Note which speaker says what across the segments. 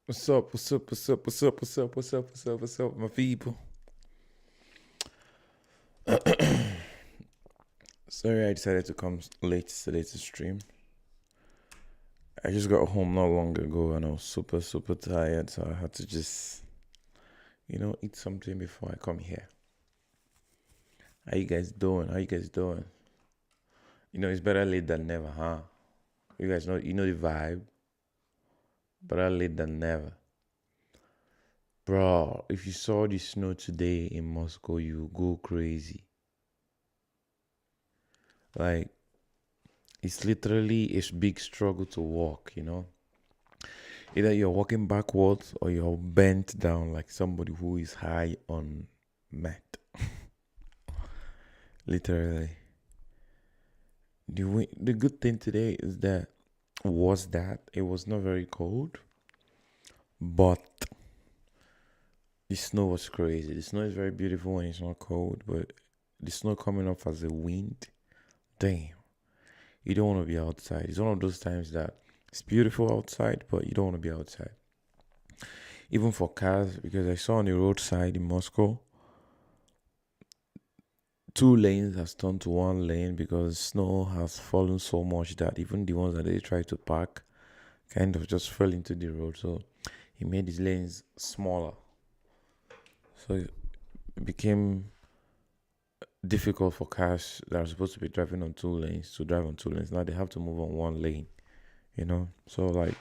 Speaker 1: What's up? What's up? What's up? What's up? What's up? What's up? What's up? What's up, my people? Sorry, I decided to come late today to stream. I just got home not long ago and I was super, super tired, so I had to just, eat something before I come here. How you guys doing? How you guys doing? It's better late than never, huh? You guys know the vibe. Better late than never. Bro, if you saw the snow today in Moscow, you go crazy. Like, it's literally a big struggle to walk. Either you're walking backwards or you're bent down like somebody who is high on meth. Literally. The good thing today is that it was not very cold, but the snow was crazy. The snow is very beautiful when it's not cold, but the snow coming up as a wind, damn, you don't want to be outside. It's one of those times that it's beautiful outside, but you don't want to be outside. Even for cars, because I saw on the roadside in Moscow, two lanes has turned to one lane because snow has fallen so much that even the ones that they try to park kind of just fell into the road. So he made his lanes smaller. So it became difficult for cars that are supposed to be driving on two lanes to drive on two lanes. Now they have to move on one lane. So like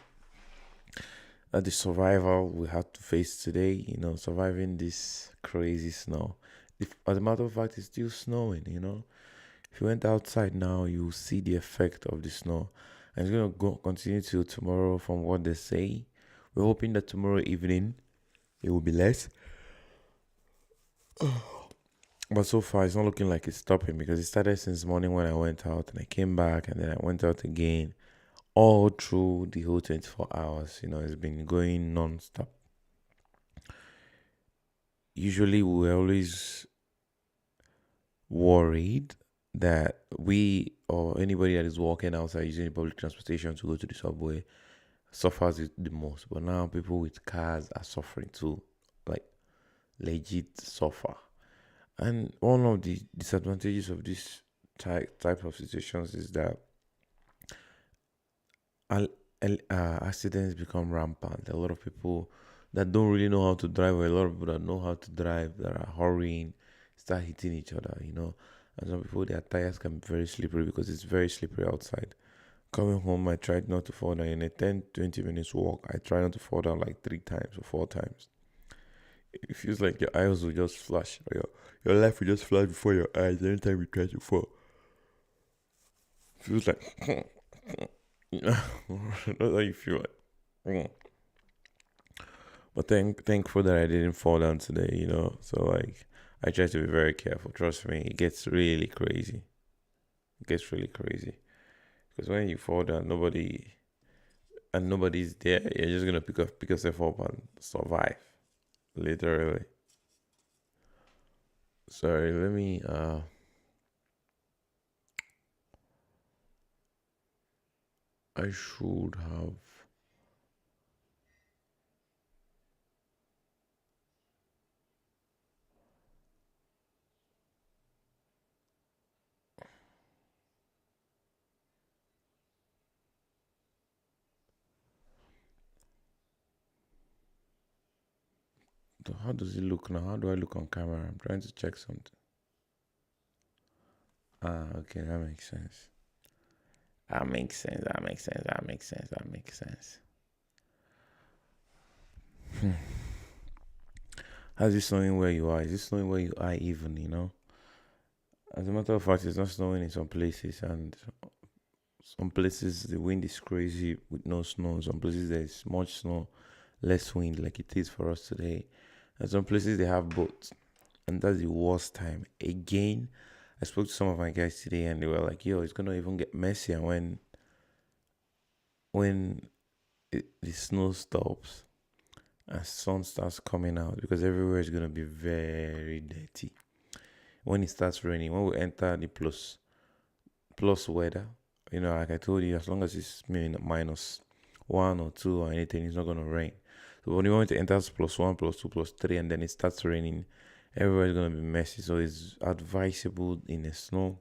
Speaker 1: the survival we had to face today, surviving this crazy snow. If, as a matter of fact, it's still snowing. If you went outside now, you will see the effect of the snow. And it's going to go continue till tomorrow from what they say. We're hoping that tomorrow evening it will be less. But so far, it's not looking like it's stopping because it started since morning when I went out and I came back and then I went out again all through the whole 24 hours. It's been going non stop. Usually, we're always worried that we or anybody that is walking outside using public transportation to go to the subway suffers it the most. But now people with cars are suffering too, like legit suffer. And one of the disadvantages of this type of situations is that accidents become rampant. A lot of people that don't really know how to drive, or a lot of people that know how to drive that are hurrying, start hitting each other. And some people, their tires can be very slippery because it's very slippery outside. Coming home, I tried not to fall down. In a 10-20 minutes walk, I tried not to fall down like 3 times or 4 times. It feels like your eyes will just flash, or your life will just flash before your eyes anytime you try to fall. Feels like, that's how you feel like. But thankful that I didn't fall down today. So like, I try to be very careful. Trust me, it gets really crazy. It gets really crazy because when you fall down, nobody's there. You're just gonna pick yourself up and survive. Literally. Sorry, let me. I should have. How does it look now? How do I look on camera? I'm trying to check something. Ah, okay, that makes sense. That makes sense. That makes sense. That makes sense. That makes sense. How's it snowing where you are? Is it snowing where you are even? As a matter of fact, it's not snowing in some places, and some places the wind is crazy with no snow. Some places there is much snow, less wind, like it is for us today. And some places they have both, and that's the worst time. Again, I spoke to some of my guys today, and they were like, "Yo, it's gonna even get messier when the snow stops and sun starts coming out because everywhere is gonna be very dirty. When it starts raining, when we enter the plus weather, like I told you, as long as it's minus 1 or 2 or anything, it's not gonna rain. So when you want to enter plus one, plus two, plus three, and then it starts raining, everywhere is gonna be messy. So it's advisable in the snow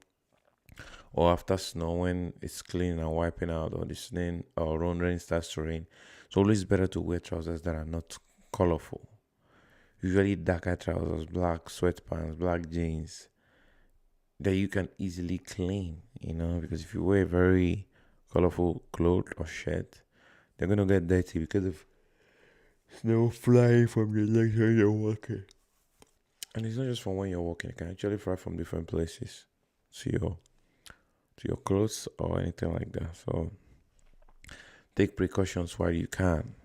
Speaker 1: or after snow when it's clean and wiping out, or the snow or when rain starts to rain. It's always better to wear trousers that are not colorful. Usually darker trousers, black sweatpants, black jeans that you can easily clean, because if you wear very colorful clothes or shirt, they're gonna get dirty because of snow flying from your legs when you're walking. And it's not just from when you're walking, it can actually fly from different places to your clothes or anything like that. So take precautions while you can.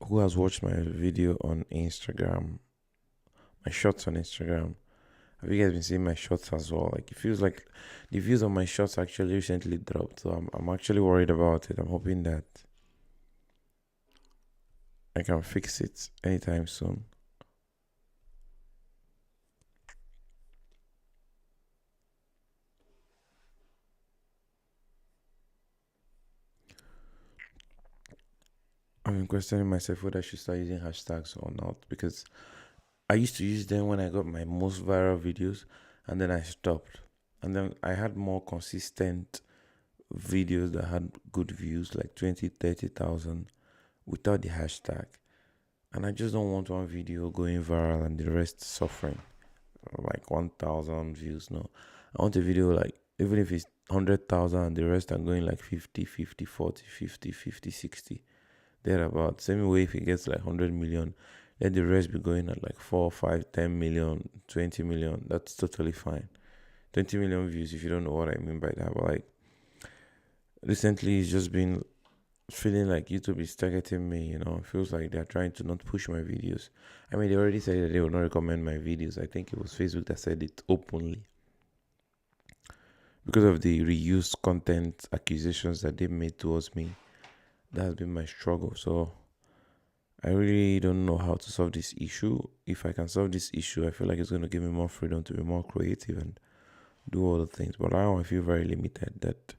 Speaker 1: Who has watched my video on Instagram, my shorts on Instagram? Have you guys been seeing my shorts as well? Like, it feels like the views on my shorts actually recently dropped. So I'm actually worried about it. I'm hoping that I can fix it anytime soon. I've been questioning myself whether I should start using hashtags or not, because I used to use them when I got my most viral videos, and then I stopped. And then I had more consistent videos that had good views, like 20, 30,000, without the hashtag. And I just don't want one video going viral and the rest suffering, like 1,000 views. No, I want a video like, even if it's 100,000 and the rest are going like 50, 50, 40, 50, 50, 60, thereabout. Same way, if it gets like 100 million, let the rest be going at like 4, 5, 10 million, 20 million. That's totally fine. 20 million views, if you don't know what I mean by that. But like, recently, it's just been feeling like YouTube is targeting me, It feels like they're trying to not push my videos. I mean, they already said that they will not recommend my videos. I think it was Facebook that said it openly because of the reused content accusations that they made towards me. That has been my struggle. So I really don't know how to solve this issue. If I can solve this issue, I feel like it's going to give me more freedom to be more creative and do all the things. But now I feel very limited, that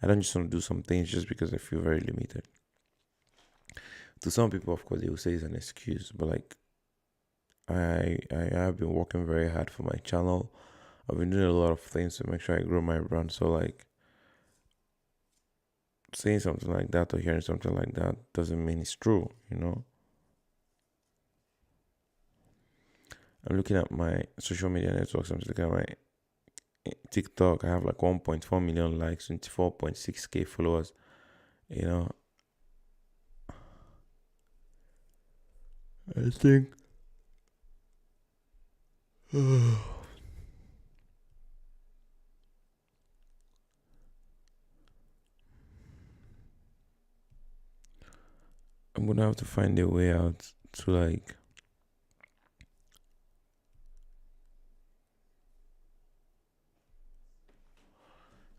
Speaker 1: I don't just want to do some things just because I feel very limited. To some people, of course, they will say it's an excuse, but like, I have been working very hard for my channel. I've been doing a lot of things to make sure I grow my brand. So like, saying something like that or hearing something like that doesn't mean it's true. I'm looking at my social media networks. I'm looking at my TikTok. I have like 1.4 million likes, 24.6k followers. I think I'm gonna have to find a way out to like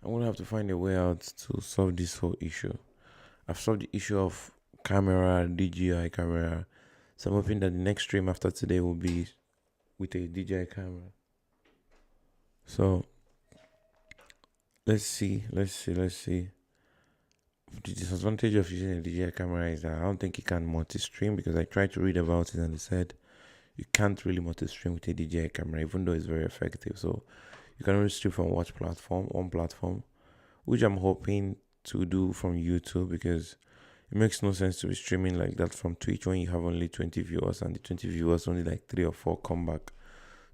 Speaker 1: I'm gonna have to find a way out to solve this whole issue. I've solved the issue of camera, DJI camera. So I'm hoping that the next stream after today will be with a DJI camera. So let's see. The disadvantage of using a DJI camera is that I don't think you can multi-stream, because I tried to read about it and they said you can't really multi-stream with a DJI camera, even though it's very effective. So you can only stream from one platform, which I'm hoping to do from YouTube, because it makes no sense to be streaming like that from Twitch when you have only 20 viewers, and the 20 viewers only like 3 or 4 come back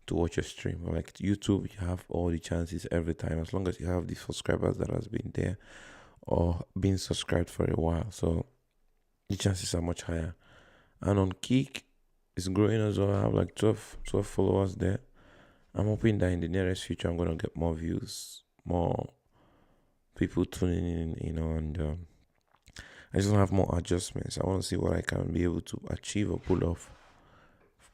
Speaker 1: to watch your stream. But like YouTube, you have all the chances every time, as long as you have the subscribers that has been there or been subscribed for a while. So the chances are much higher. And on Kick, it's growing as well. I have like 12 followers there. I'm hoping that in the nearest future, I'm going to get more views, more people tuning in, and I just want to have more adjustments. I want to see what I can be able to achieve or pull off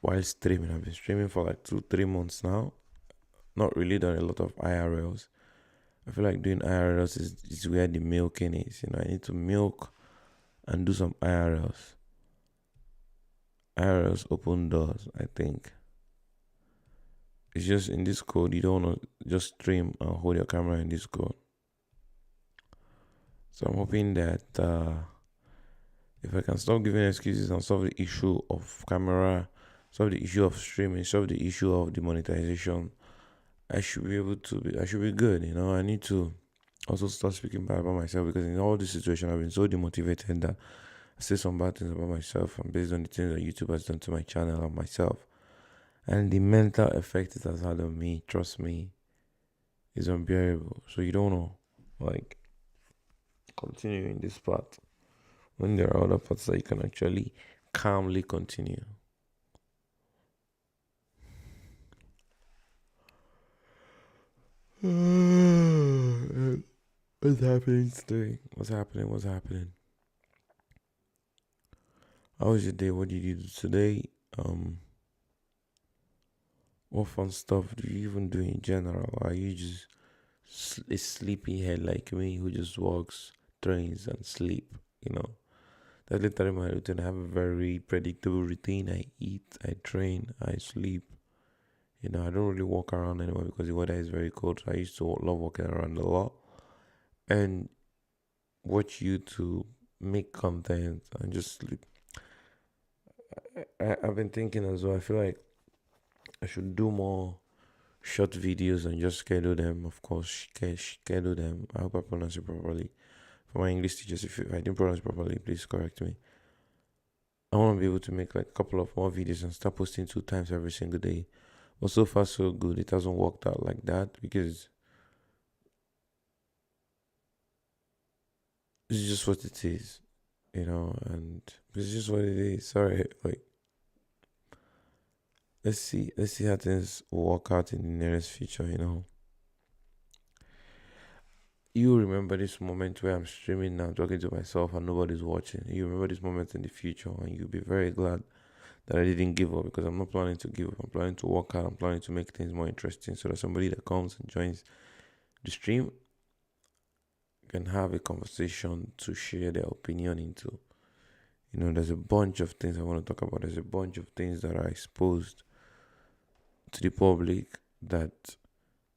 Speaker 1: while streaming. I've been streaming for like 2-3 months now. Not really done a lot of IRLs. I feel like doing IRLs is where the milking is. I need to milk and do some IRLs. IRLs open doors, I think. It's just in this code, you don't want to just stream and hold your camera in this code. So I'm hoping that if I can stop giving excuses and solve the issue of camera, solve the issue of streaming, solve the issue of the monetization, I should be able to be, I should be good, I need to also start speaking bad about myself because in all this situation I've been so demotivated that I say some bad things about myself and based on the things that YouTube has done to my channel and myself. And the mental effect it has had on me, trust me, is unbearable. So you don't know, like, continue in this path when there are other paths that you can actually calmly continue. What's happening today? What's happening? What's happening? How was your day? What did you do today? Um, what fun stuff do you even do in general? Are you just a sleepyhead like me who just walks, trains, and sleep? You know, that's literally my routine. I have a very predictable routine. I eat, I train, I sleep. I don't really walk around anymore because the weather is very cold. So I used to love walking around a lot and watch YouTube, make content, and just sleep. I've been thinking as well. I feel like I should do more short videos and just schedule them. Of course, schedule them. I hope I pronounce it properly. For my English teachers, if I didn't pronounce it properly, please correct me. I want to be able to make like a couple of more videos and start posting 2 times every single day. But so far, so good. It hasn't worked out like that because it's just what it is, and it's just what it is. Sorry, like let's see how things work out in the nearest future. You remember this moment where I'm streaming now, talking to myself and nobody's watching. You remember this moment in the future, and you'll be very glad that I didn't give up because I'm not planning to give up. I'm planning to work hard. I'm planning to make things more interesting so that somebody that comes and joins the stream can have a conversation to share their opinion into. There's a bunch of things I want to talk about. There's a bunch of things that are exposed to the public that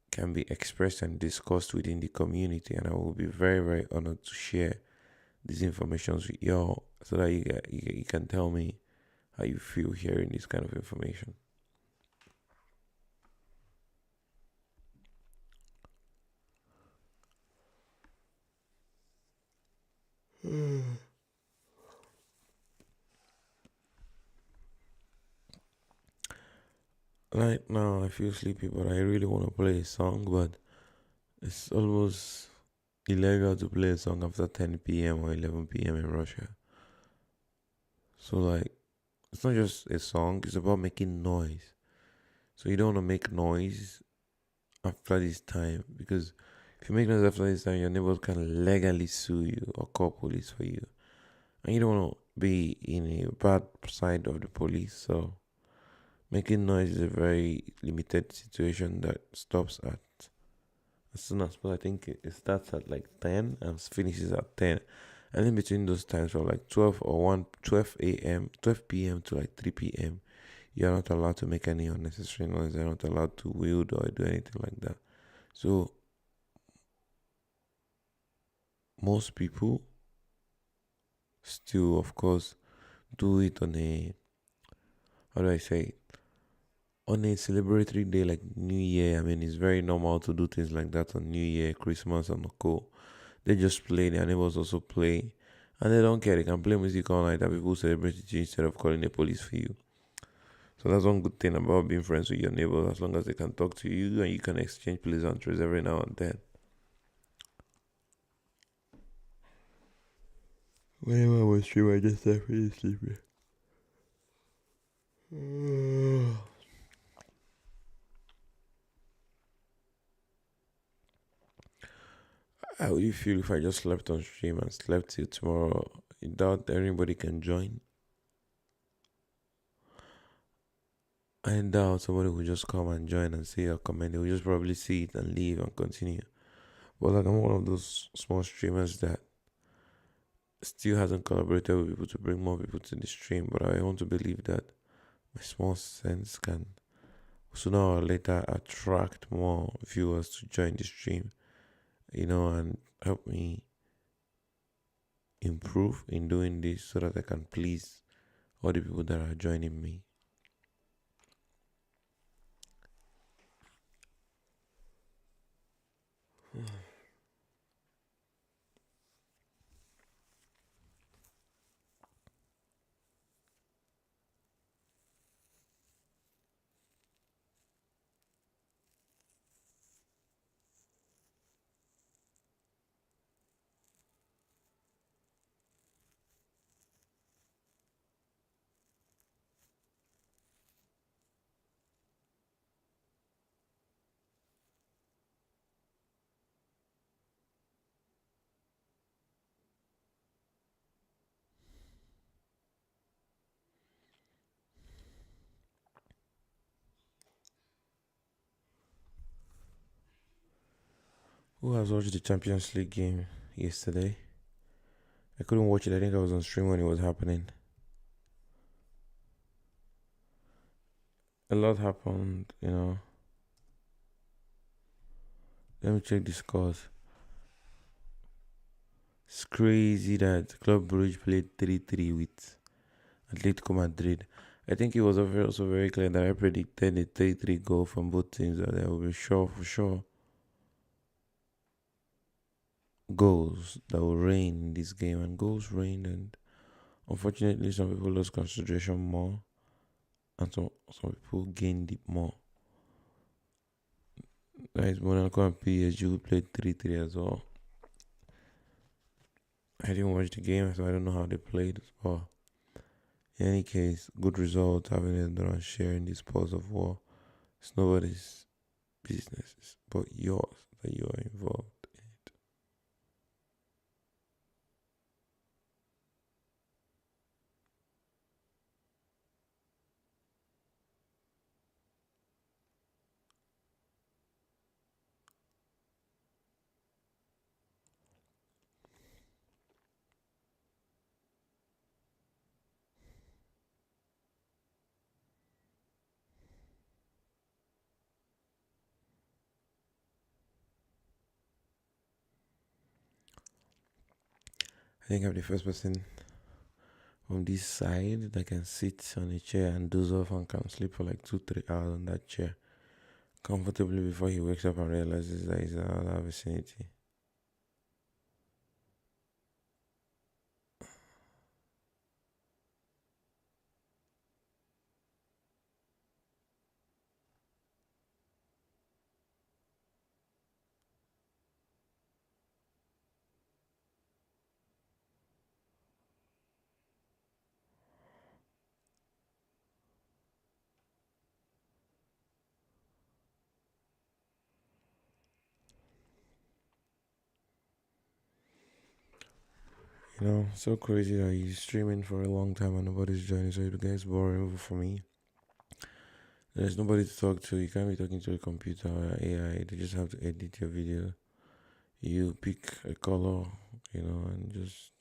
Speaker 1: can be expressed and discussed within the community, and I will be very, very honored to share these informations with y'all so that you can tell me how you feel hearing this kind of information. Right now, I feel sleepy, but I really want to play a song, but it's almost illegal to play a song after 10 p.m. or 11 p.m. in Russia. So, like, it's not just a song, it's about making noise. So, you don't want to make noise after this time because if you make noise after this time, your neighbors can legally sue you or call police for you. And you don't want to be in a bad side of the police. So, making noise is a very limited situation that stops at as soon as possible. I think it starts at like 10 and finishes at 10. And in between those times from like 12 or 1, 12 a.m., 12 p.m. to like 3 p.m., you're not allowed to make any unnecessary noise. You're not allowed to wield or do anything like that. So most people still, of course, do it on a, how do I say it? On a celebratory day like New Year. I mean, it's very normal to do things like that on New Year, Christmas, and co. They just play, their neighbors also play, and they don't care. They can play music all night and people celebrate it instead of calling the police for you. So that's one good thing about being friends with your neighbors, as long as they can talk to you and you can exchange pleasantries every now and then. Whenever I was streaming, I just started really sleepy. How would you feel if I just slept on stream and slept till tomorrow? I doubt anybody can join. I doubt somebody will just come and join and see a comment. They will just probably see it and leave and continue. But like I'm one of those small streamers that still hasn't collaborated with people to bring more people to the stream. But I want to believe that my small sense can sooner or later attract more viewers to join the stream, and help me improve in doing this so that I can please all the people that are joining me. Who has watched the Champions League game yesterday? I couldn't watch it. I think I was on stream when it was happening. A lot happened. Let me check the scores. It's crazy that Club Brugge played 3-3 with Atletico Madrid. I think it was also very clear that I predicted a 3-3 goal from both teams, that there will be for sure goals that will rain in this game, and goals rained, and unfortunately some people lost concentration more, and some people gained it more. Guys, Monaco and PSG who played 3-3 as well. I didn't watch the game, so I don't know how they played, but in any case, good result having everyone sharing the spoils of war. It's nobody's business but yours that you are involved. I think I'm the first person from this side that can sit on a chair and doze off and can sleep for like 2-3 hours on that chair comfortably before he wakes up and realizes that he's in another vicinity. So crazy that he's streaming for a long time and nobody's joining, so it gets boring for me. There's nobody to talk to. You can't be talking to a computer or AI. They just have to edit your video. You pick a color, and just.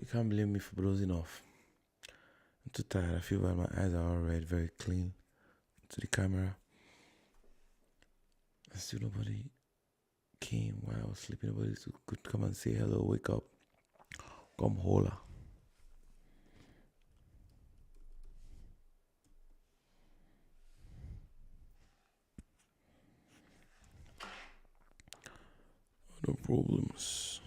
Speaker 1: You can't blame me for browsing off. I'm too tired. I feel bad. My eyes are all red, very clean to the camera. And still nobody came while I was sleeping. Nobody could come and say hello, wake up, come holla. No problems.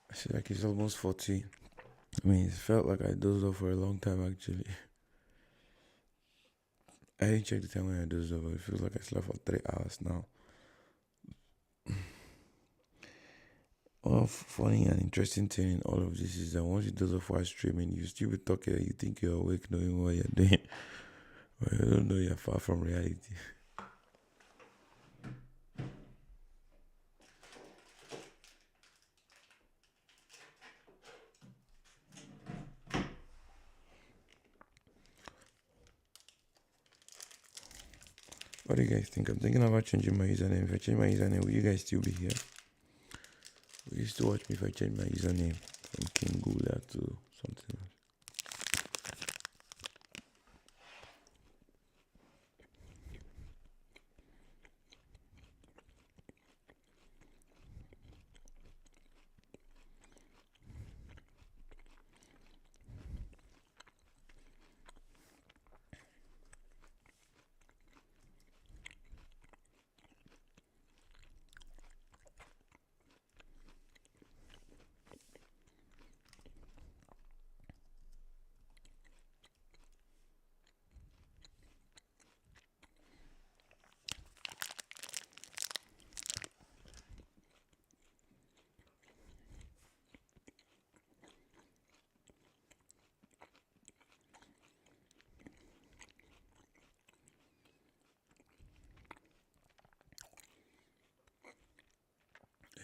Speaker 1: I feel like it's almost 40. I mean, it felt like I dozed off for a long time actually. I didn't check the time when I dozed off, but it feels like I slept for 3 hours now. One funny and interesting thing in all of this is that once you doze off while streaming, you still be talking and you think you're awake knowing what you're doing. But you don't know you're far from reality. What do you guys think? I'm thinking about changing my username. If I change my username, will you guys still be here? Will you still watch me if I change my username from King Gula to something else?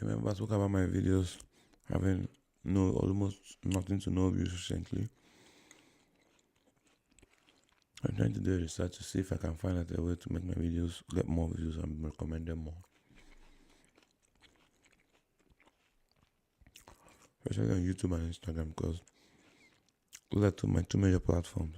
Speaker 1: Remember, I spoke about my videos having almost nothing to no views recently. I'm trying to do a research to see if I can find out a way to make my videos get more views and recommend them more. Especially on YouTube and Instagram, because those are my two major platforms.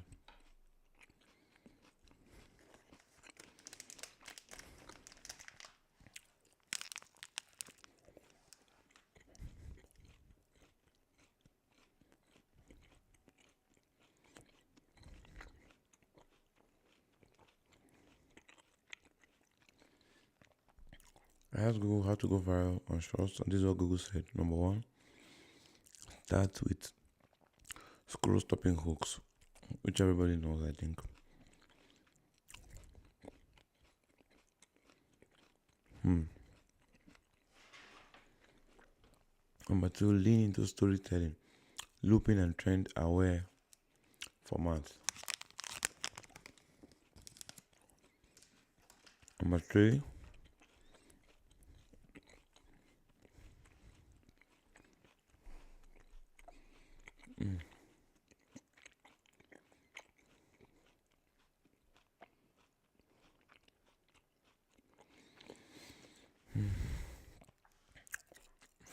Speaker 1: I asked Google how to go viral on shorts, and this is what Google said. Number one, start with scroll stopping hooks, which everybody knows, I think. Number two, lean into storytelling, looping and trend aware formats. Number three,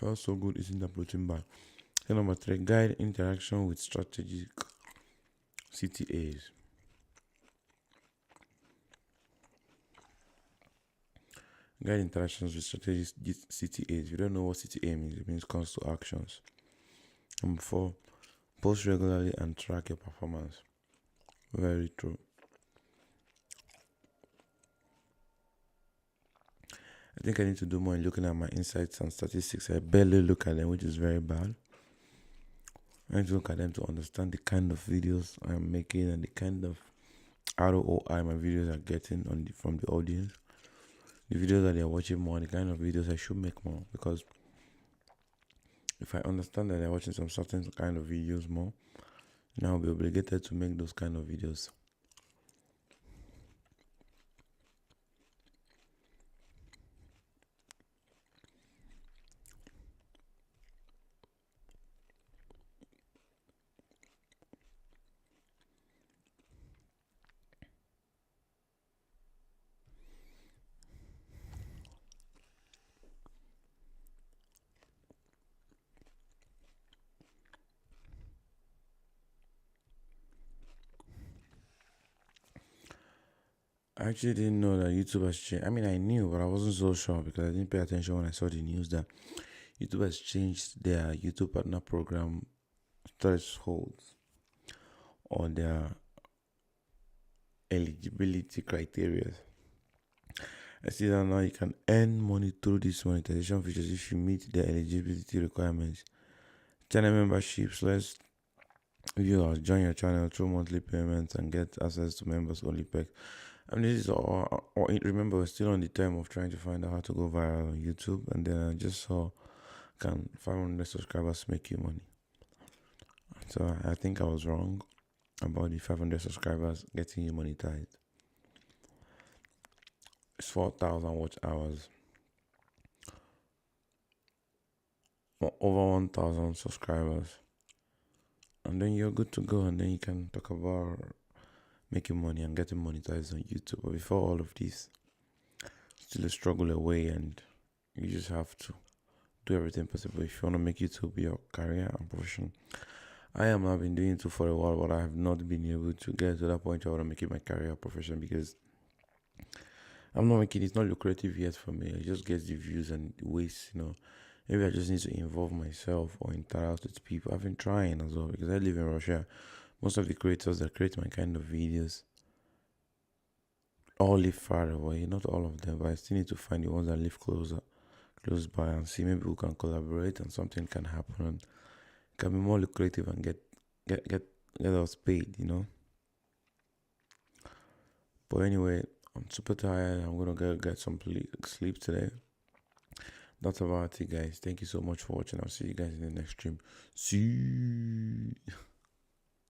Speaker 1: felt so good eating the protein bar. Then number three, guide interaction with strategic CTAs. Guide interactions with strategic CTAs. If you don't know what CTA means, it means calls to actions. Number four, post regularly and track your performance. Very true. I think I need to do more in looking at my insights and statistics. I barely look at them, which is very bad. I need to look at them to understand the kind of videos I'm making and the kind of ROI my videos are getting from the audience. The videos that they're watching more, the kind of videos I should make more. Because if I understand that they're watching some certain kind of videos more, now I'll be obligated to make those kind of videos. I actually didn't know that YouTube has changed. I mean, I knew, but I wasn't so sure because I didn't pay attention when I saw the news that YouTube has changed their YouTube Partner Program thresholds or their eligibility criteria. I see that now you can earn money through these monetization features if you meet the eligibility requirements. Channel memberships, let's viewers join your channel through monthly payments and get access to members only perks. I mean, this is all. Remember, we're still on the time of trying to find out how to go viral on YouTube, and then I just saw can 500 subscribers make you money? So I think I was wrong about the 500 subscribers getting you monetized. It's 4,000 watch hours, over 1,000 subscribers, and then you're good to go. And then you can talk about making money and getting monetized on YouTube. But before all of this, still a struggle away, and you just have to do everything possible if you want to make YouTube your career and profession. I have now been doing YouTube for a while, but I have not been able to get to that point where I want to make it my career profession because I'm not making it's not lucrative yet for me. I just get the views and the waste, Maybe I just need to involve myself or interact with people. I've been trying as well because I live in Russia. Most of the creators that create my kind of videos all live far away. Not all of them, but I still need to find the ones that live close by, and see maybe we can collaborate and something can happen and can be more lucrative and get us paid. But anyway, I'm super tired. I'm gonna get some sleep today. That's about it, guys. Thank you so much for watching. I'll see you guys in the next stream. See you.